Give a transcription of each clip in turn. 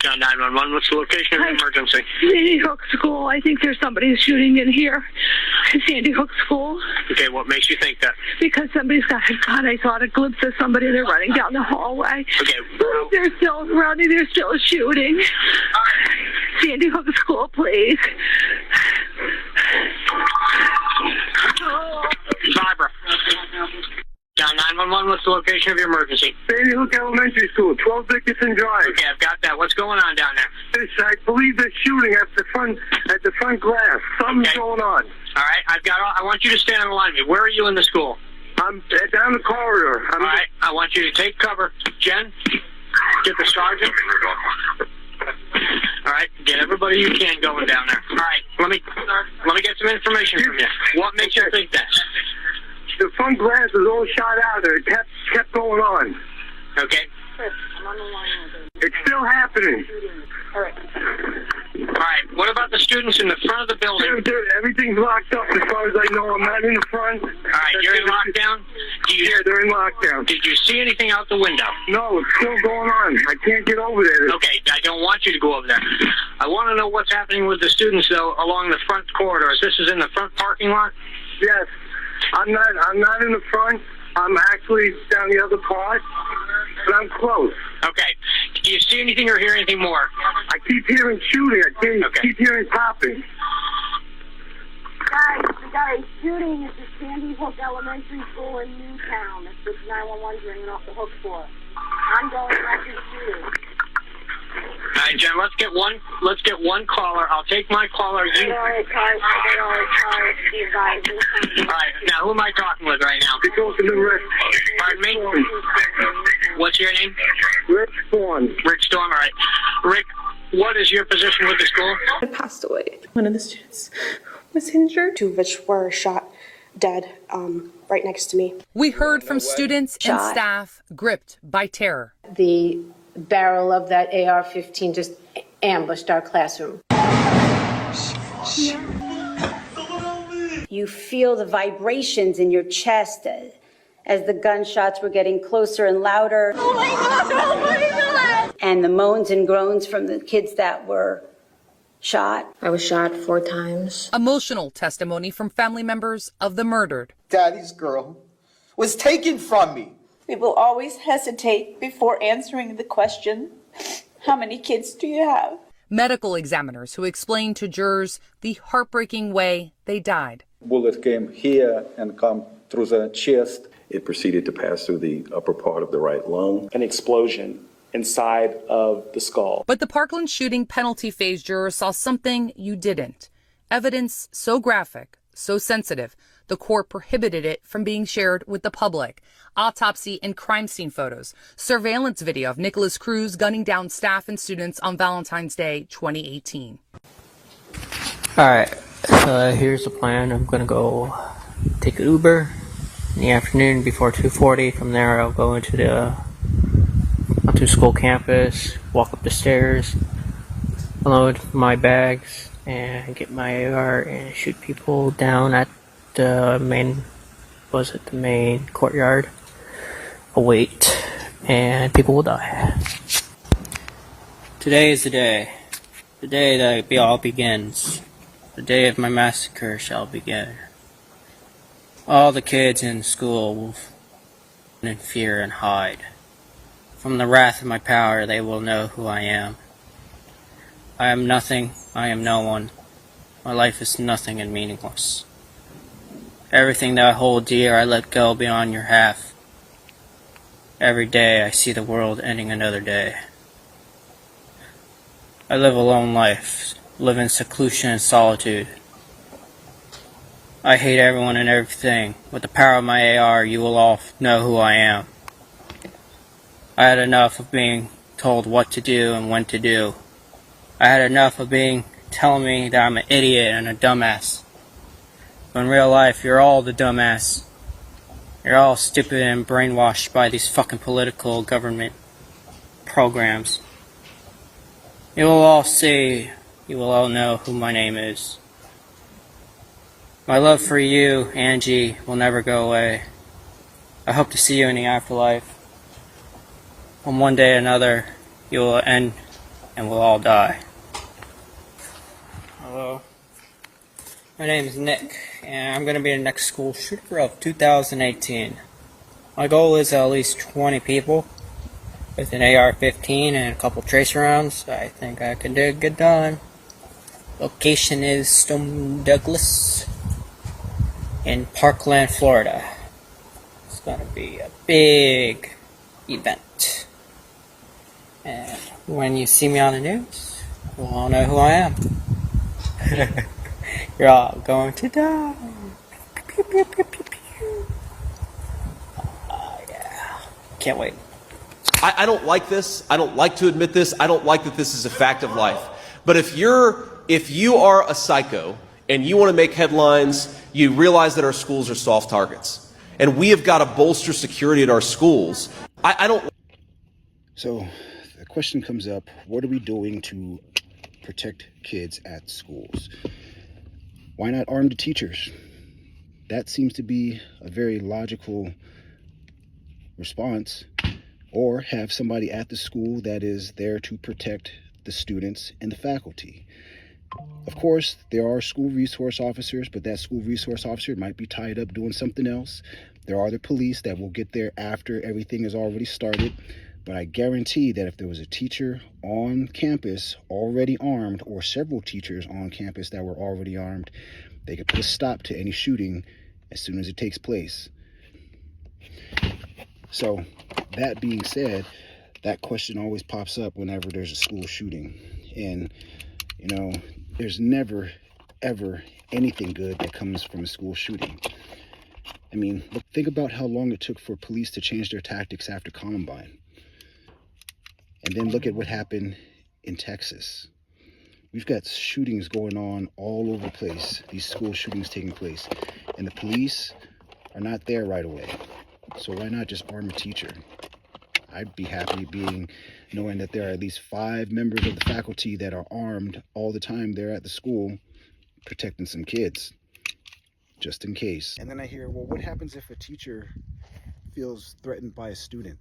John 911, what's the location of the emergency? Sandy Hook School. I think there's somebody shooting in here. Sandy Hook School. Okay, what makes you think that? Because somebody's got a gun. I saw a glimpse of somebody. They're running down the hallway. Okay. They're still running. They're still shooting. Sandy Hook School, please. Oh. Barbara. John 911, what's the location of your emergency? Sandy Hook Elementary School, 12 Dickinson Drive. Okay, I've got that. What's going on down there? I believe they're shooting at the front glass. Something's going on. All right, I want you to stand on the line with me. Where are you in the school? I'm down the corridor. All right, I want you to take cover. Jen, get the sergeant. All right, get everybody you can going down there. All right, let me get some information from you. What makes you think that? The front glass was all shot out there. It kept going on. Okay. Chris, I'm on the line with her. It's still happening. All right. All right, what about the students in the front of the building? Everything's locked up as far as I know. I'm not in the front. All right, you're in lockdown? Yeah, they're in lockdown. Did you see anything out the window? No, it's still going on. I can't get over there. Okay, I don't want you to go over there. I want to know what's happening with the students, though, along the front corridors. This is in the front parking lot? Yes. I'm not in the front. I'm actually down the other part, but I'm close. Okay. Do you see anything or hear anything more? I keep hearing shooting. I keep hearing popping. Guys, shooting at the Sandy Hook Elementary School in Newtown. That's what 911's ringing off the hook for. I'm going after the shooting. All right, Jen, let's get one caller. I'll take my caller. You. All right, now who am I talking with right now? They go to the Rick. Pardon me? What's your name? Rick Storm. Rick Storm, all right. Rick, what is your position with the school? I passed away. One of the students was injured. Two of which were shot dead right next to me. We heard from students and staff gripped by terror. The barrel of that AR-15 just ambushed our classroom. You feel the vibrations in your chest as the gunshots were getting closer and louder. Oh my God, oh my God! And the moans and groans from the kids that were shot. I was shot 4 times. Emotional testimony from family members of the murdered. Daddy's girl was taken from me. We will always hesitate before answering the question, how many kids do you have? Medical examiners who explained to jurors the heartbreaking way they died. Bullet came here and come through the chest. It proceeded to pass through the upper part of the right lung. An explosion inside of the skull. But the Parkland shooting penalty phase jurors saw something you didn't. Evidence so graphic, so sensitive, the court prohibited it from being shared with the public. Autopsy and crime scene photos, surveillance video of Nicholas Cruz gunning down staff and students on Valentine's Day 2018. Alright, so here's the plan. I'm going to go take an Uber in the afternoon before 2:40. From there I'll go onto school campus, walk up the stairs, unload my bags, and get my AR and shoot people down at the main courtyard. I'll wait, and people will die. Today is the day that it all begins. The day of my massacre shall begin. All the kids in school will in fear and hide. From the wrath of my power, they will know who I am. I am nothing, I am no one. My life is nothing and meaningless. Everything that I hold dear, I let go beyond your half. Every day I see the world ending another day. I live a lone life, live in seclusion and solitude. I hate everyone and everything. With the power of my AR, you will all know who I am. I had enough of being told what to do and when to do. I had enough of telling me that I'm an idiot and a dumbass. But in real life, you're all the dumbass. You're all stupid and brainwashed by these fucking political government programs. You will all see, you will all know who my name is. My love for you, Angie, will never go away. I hope to see you in the afterlife. On one day or another, you will end and we'll all die. Hello. My name is Nick, and I'm going to be the next school shooter of 2018. My goal is at least 20 people with an AR-15 and a couple tracer rounds. I think I can do a good time. Location is Stone Douglas in Parkland, Florida. It's going to be a big event. And when you see me on the news, you'll all know who I am. You're all going to die. Pew, pew, pew, pew, pew. Yeah. Can't wait. I don't like this. I don't like to admit this. I don't like that this is a fact of life. But if you are a psycho and you want to make headlines, you realize that our schools are soft targets. And we have got to bolster security at our schools. I don't... So the question comes up, what are we doing to protect kids at schools? Why not arm the teachers? That seems to be a very logical response. Or have somebody at the school that is there to protect the students and the faculty. Of course, there are school resource officers, but that school resource officer might be tied up doing something else. There are the police that will get there after everything is already started. But I guarantee that if there was a teacher on campus already armed, or several teachers on campus that were already armed, they could put a stop to any shooting as soon as it takes place. So, that being said, that question always pops up whenever there's a school shooting. And, you know, there's never, ever anything good that comes from a school shooting. I mean, think about how long it took for police to change their tactics after Columbine. And then look at what happened in Texas. We've got shootings going on all over the place, these school shootings taking place. And the police are not there right away. So why not just arm a teacher? I'd be happy knowing that there are at least 5 members of the faculty that are armed all the time there at the school protecting some kids, just in case. And then I hear, well, what happens if a teacher feels threatened by a student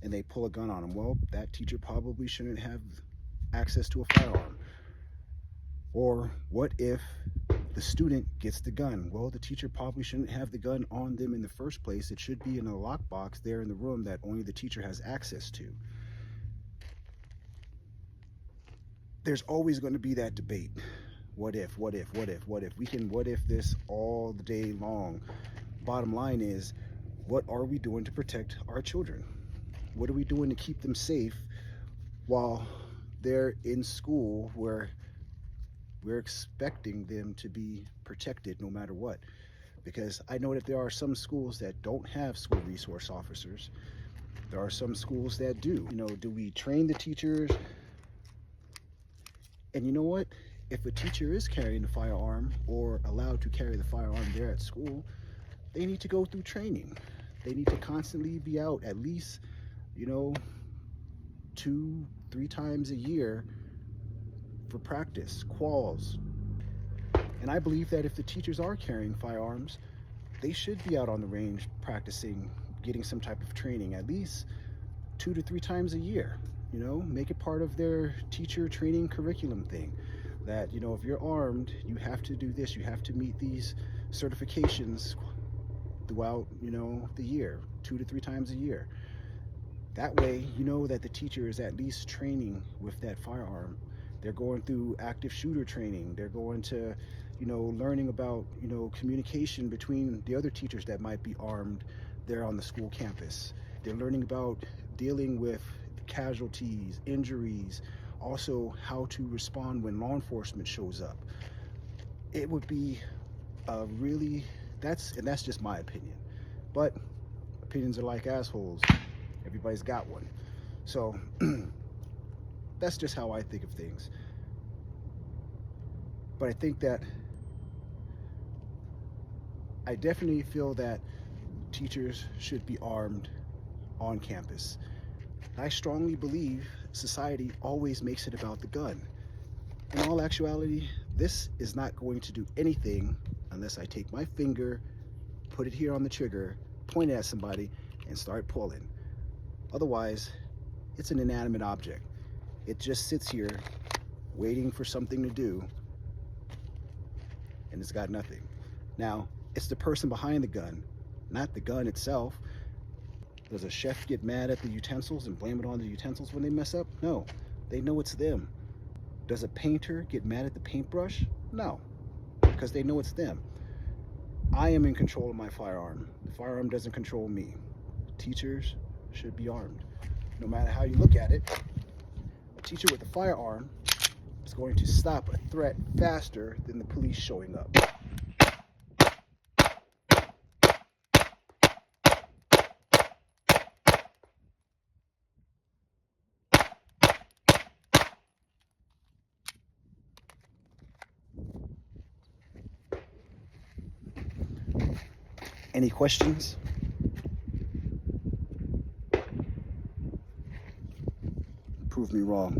and they pull a gun on him? Well, that teacher probably shouldn't have access to a firearm. Or what if the student gets the gun? Well, the teacher probably shouldn't have the gun on them in the first place. It should be in a lockbox there in the room that only the teacher has access to. There's always going to be that debate. What if? We can what if this all the day long. Bottom line is, what are we doing to protect our children? What are we doing to keep them safe while they're in school where we're expecting them to be protected no matter what? Because I know that there are some schools that don't have school resource officers. There are some schools that do. You know, do we train the teachers? And you know what? If a teacher is carrying a firearm or allowed to carry the firearm there at school, they need to go through training. They need to constantly be out at least, 2-3 times a year for practice, quals. And I believe that if the teachers are carrying firearms, they should be out on the range practicing, getting some type of training at least 2 to 3 times a year. Make it part of their teacher training curriculum thing. That, if you're armed, you have to do this, you have to meet these certifications throughout, the year, 2 to 3 times a year. That way, that the teacher is at least training with that firearm. They're going through active shooter training. They're going to, learning about, communication between the other teachers that might be armed there on the school campus. They're learning about dealing with casualties, injuries, also how to respond when law enforcement shows up. It would be that's just my opinion. But opinions are like assholes. Everybody's got one. So that's just how I think of things. But I definitely feel that teachers should be armed on campus. I strongly believe society always makes it about the gun. In all actuality, this is not going to do anything unless I take my finger, put it here on the trigger, point it at somebody, and start pulling. Otherwise, it's an inanimate object. It just sits here waiting for something to do, and it's got nothing. Now, it's the person behind the gun, not the gun itself. Does a chef get mad at the utensils and blame it on the utensils when they mess up? No, they know it's them. Does a painter get mad at the paintbrush? No, because they know it's them. I am in control of my firearm. The firearm doesn't control me. Teachers should be armed. No matter how you look at it, a teacher with a firearm is going to stop a threat faster than the police showing up. Any questions? Prove me wrong.